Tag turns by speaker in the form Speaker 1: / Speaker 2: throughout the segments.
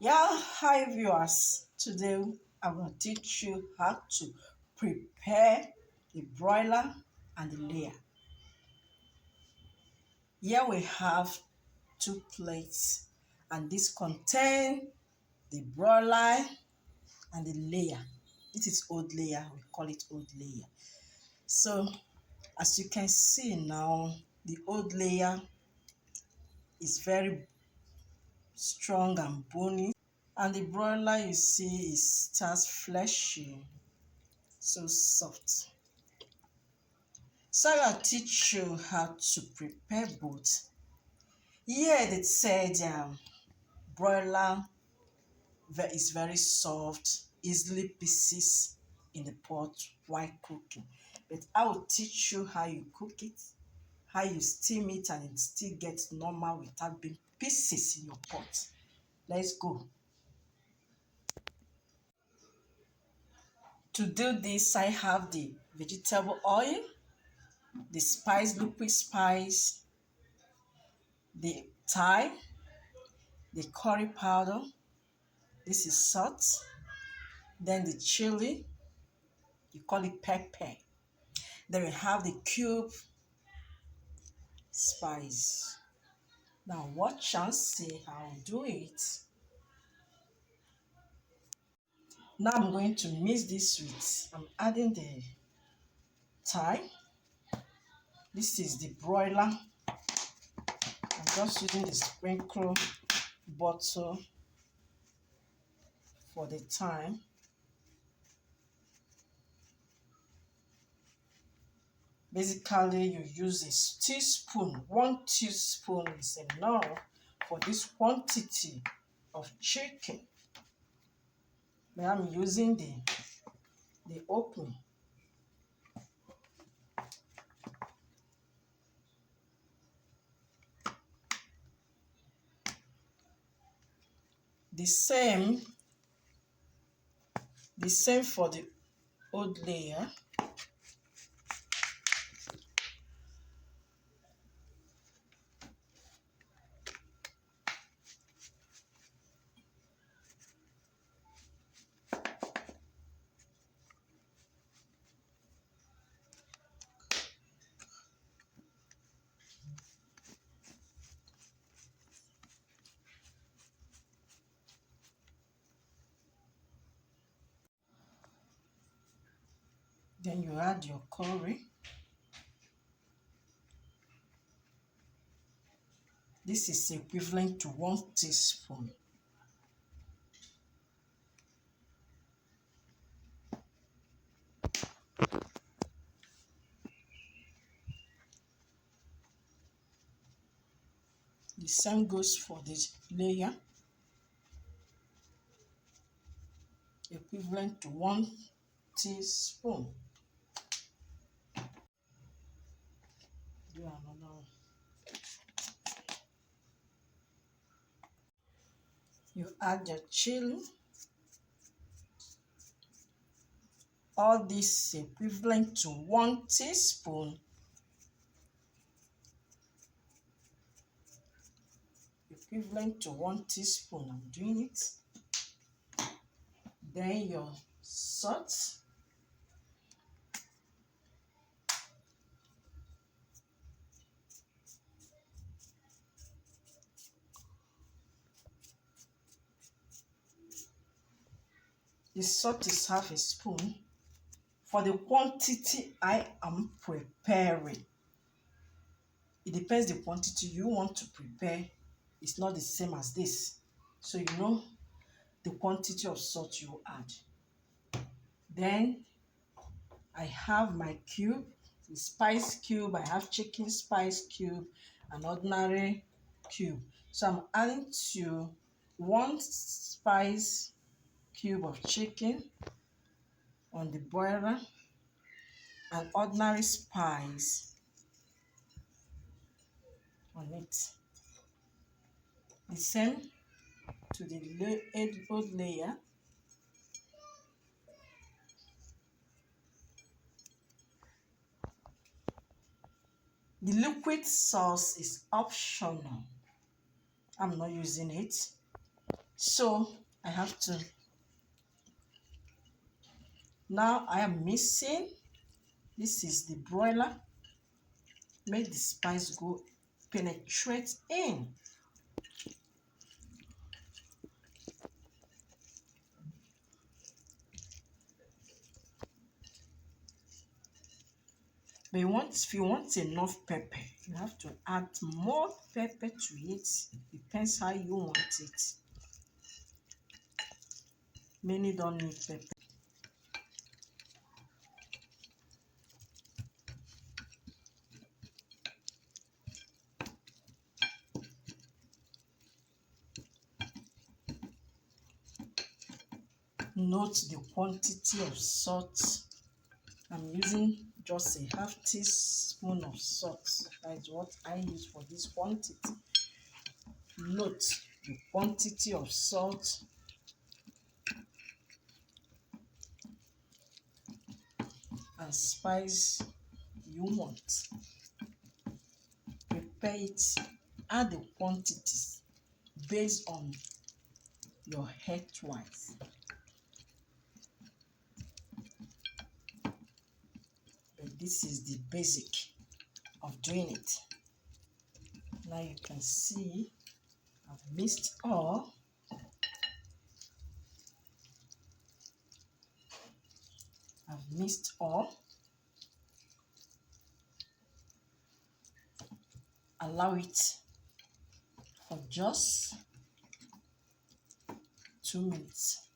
Speaker 1: Yeah, hi viewers. Today I'm going to teach you how to prepare the broiler and the layer. Here we have two plates and this contain the broiler and the layer. This is old layer, we call it old layer. So as you can see now, the old layer is very strong and bony, and the broiler you see is just fleshy, so soft. So I'll teach you how to prepare both. Here they said broiler is very soft, easily pieces in the pot while cooking. But I will teach you how you cook it, how you steam it, and it still gets normal without being pieces in your pot. Let's go. To do this, I have the vegetable oil, the spice, liquid spice, the thyme, the curry powder, this is salt, then the chili, you call it pepper. Then we have the cube spice. Now watch and see how I do it. Now I'm going to mix this with, I'm adding the thyme. This is the broiler. I'm just using the sprinkle bottle for the thyme. Basically, you use a teaspoon. 1 teaspoon is enough for this quantity of chicken. But I'm using the open. The same for the old layer. Then you add your curry. This is equivalent to 1 teaspoon. The same goes for this layer, equivalent to 1 teaspoon. Do another one. You add your chili. All this equivalent to 1 teaspoon. Equivalent to 1 teaspoon. I'm doing it. Then your salt. The salt is half a spoon for the quantity I am preparing. It depends the quantity you want to prepare. It's not the same as this. So you know the quantity of salt you add. Then I have my cube, the spice cube. I have chicken spice cube, an ordinary cube. So I'm adding to 1 spice cube of chicken on the broiler, and ordinary spice on it. The same to the old layer. The liquid sauce is optional. I'm not using it. So I have to, now I am mixing. This is the broiler. Make the spice go penetrate in. But if you want enough pepper, you have to add more pepper to it. Depends how you want it. Many don't need pepper. Note the quantity of salt. I'm using just a half teaspoon of salt. That's what I use for this quantity. Note the quantity of salt and spice you want. Prepare it, add the quantities based on your health-wise. But this is the basic of doing it. Now you can see I've mixed all. I've mixed all. Allow it for just 2 minutes.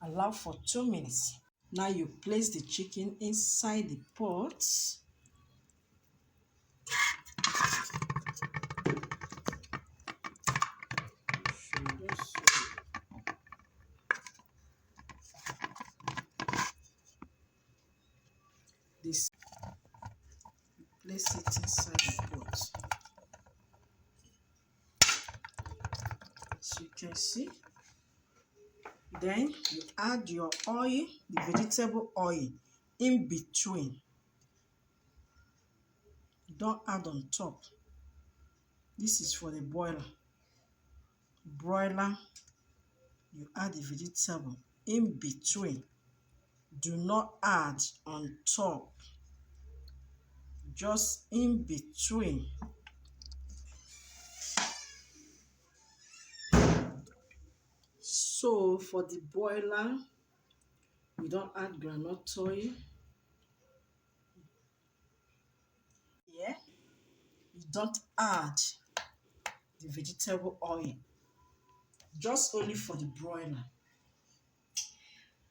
Speaker 1: Allow for 2 minutes. Now you place the chicken inside the pot. This, place it inside the pot. So you can see. Then you add your oil, the vegetable oil, in between. Don't add on top. This is for the boiler. Broiler, you add the vegetable in between. Do not add on top. Just in between. So for the boiler, we don't add groundnut oil. Yeah, you don't add the vegetable oil. Just only for the broiler.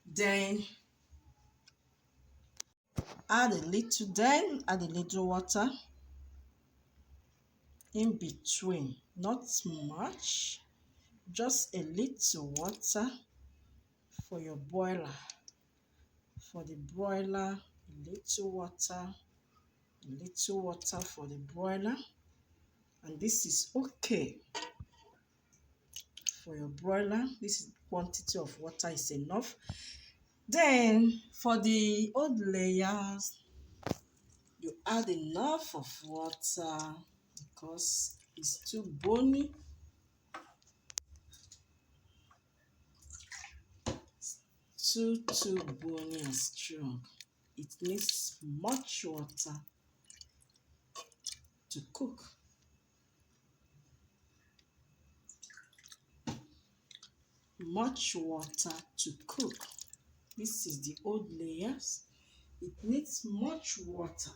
Speaker 1: Then add a little water in between. Not much, just a little water for your boiler. For the broiler, a little water for the broiler. And this is okay for your broiler. This quantity of water is enough. Then for the old layers, you add enough of water because it's too bony. Too bony and strong. It needs much water to cook. Much water to cook. This is the old layers. It needs much water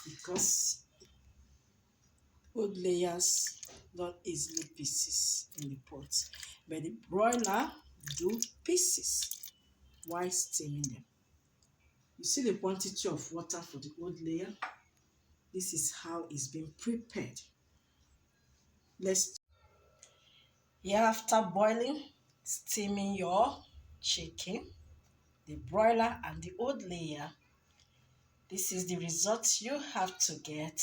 Speaker 1: because old layers don't easily pieces in the pot. But the broiler do pieces while steaming them. You see the quantity of water for the old layer? This is how it's been prepared. Here after boiling, steaming your chicken, the broiler and the old layer, this is the result you have to get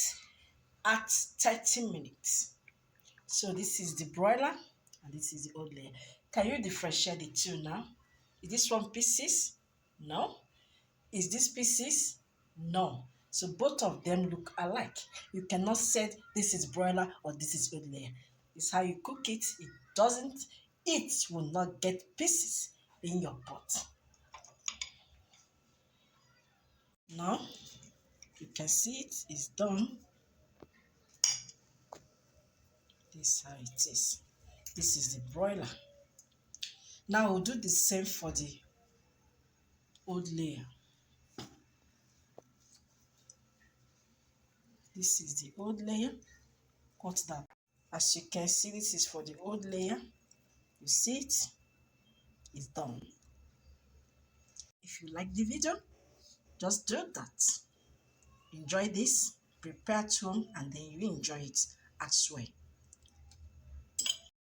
Speaker 1: at 30 minutes. So this is the broiler and this is the old layer. Can you differentiate the two now? Is this one pieces? No. Is this pieces? No. So both of them look alike. You cannot say this is broiler or this is old layer. It's how you cook it. It will not get pieces in your pot. Now, you can see it is done. This is how it is. This is the broiler. Now we'll do the same for the old layer. This is the old layer. Cut that. As you can see, this is for the old layer. You see it? It's done. If you like the video, just do that. Enjoy this, prepare at home, and then you enjoy it as well.